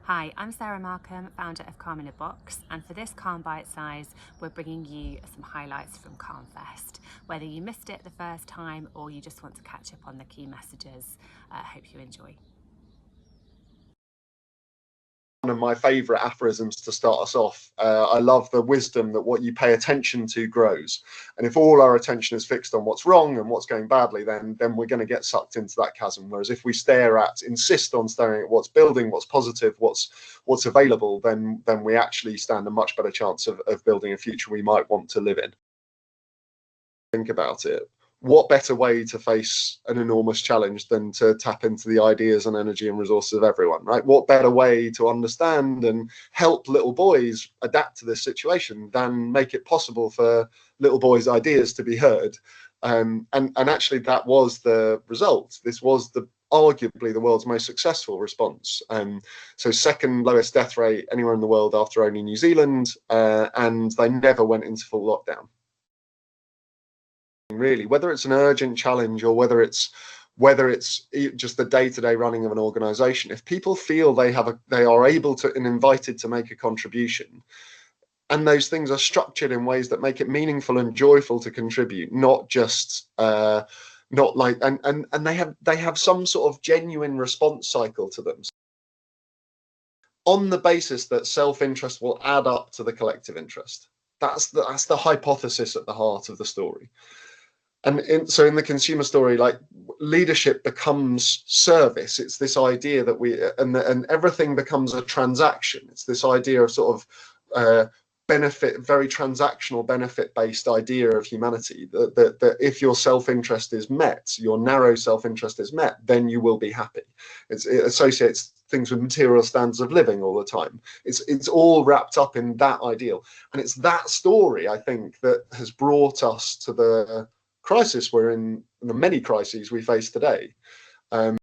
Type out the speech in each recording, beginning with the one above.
Hi, I'm Sarah Markham, founder of Calm in a Box, and for this Calm Bite Size, we're bringing you some highlights from CALMfest. Whether you missed it the first time or you just want to catch up on the key messages, I hope you enjoy. One of my favourite aphorisms to start us off. I love the wisdom that what you pay attention to grows. And if all our attention is fixed on what's wrong and what's going badly, then we're going to get sucked into that chasm. Whereas if we insist on staring at what's building, what's positive, what's available, then we actually stand a much better chance of building a future we might want to live in. Think about it. What better way to face an enormous challenge than to tap into the ideas and energy and resources of everyone, right? What better way to understand and help little boys adapt to this situation than make it possible for little boys' ideas to be heard? And actually, that was the result. This was arguably the world's most successful response. So second lowest death rate anywhere in the world after only New Zealand, and they never went into full lockdown. Really, whether it's an urgent challenge or whether it's just the day-to-day running of an organization, if people feel they are able to and invited to make a contribution, and those things are structured in ways that make it meaningful and joyful to contribute, not just not like and they have some sort of genuine response cycle to them, on the basis that self-interest will add up to the collective interest. That's the hypothesis at the heart of the story. And so in the consumer story, like, leadership becomes service. It's this idea that and everything becomes a transaction. It's this idea of sort of benefit, very transactional, benefit-based idea of humanity. That if your self-interest is met, your narrow self-interest is met, then you will be happy. It associates things with material standards of living all the time. It's all wrapped up in that ideal, and it's that story, I think, that has brought us to the crisis we're in, the many crises we face today. In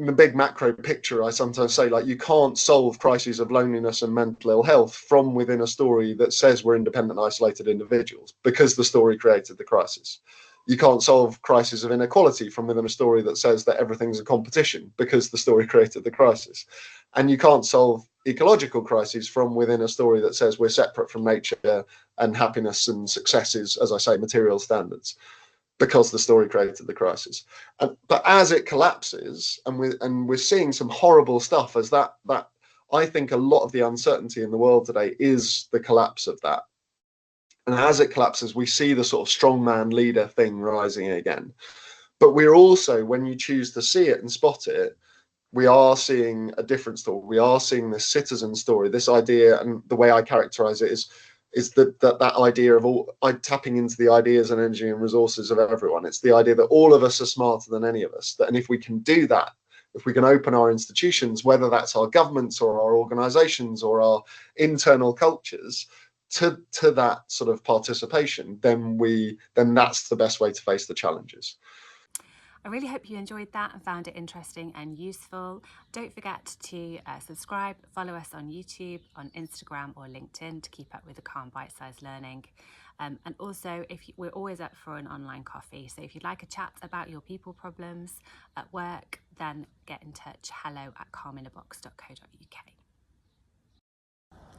the big macro picture, I sometimes say, like, you can't solve crises of loneliness and mental ill health from within a story that says we're independent, isolated individuals, because the story created the crisis. You can't solve crises of inequality from within a story that says that everything's a competition, because the story created the crisis. And you can't solve ecological crises from within a story that says we're separate from nature and happiness and success is, as I say, material standards, because the story created the crisis. But as it collapses, and we're seeing some horrible stuff, as that I think a lot of the uncertainty in the world today is the collapse of that. And as it collapses, we see the sort of strongman leader thing rising again. But we're also, when you choose to see it and spot it, we are seeing a different story. We are seeing this citizen story, this idea, and the way I characterize it is that idea of tapping into the ideas and energy and resources of everyone. It's the idea that all of us are smarter than any of us. And if we can do that, if we can open our institutions, whether that's our governments or our organizations or our internal cultures, to that sort of participation, then that's the best way to face the challenges. I really hope you enjoyed that and found it interesting and useful. Don't forget to subscribe, follow us on YouTube, on Instagram or LinkedIn to keep up with the Calm Bite Size learning. And also, we're always up for an online coffee. So if you'd like a chat about your people problems at work, then get in touch. hello@calminabox.co.uk.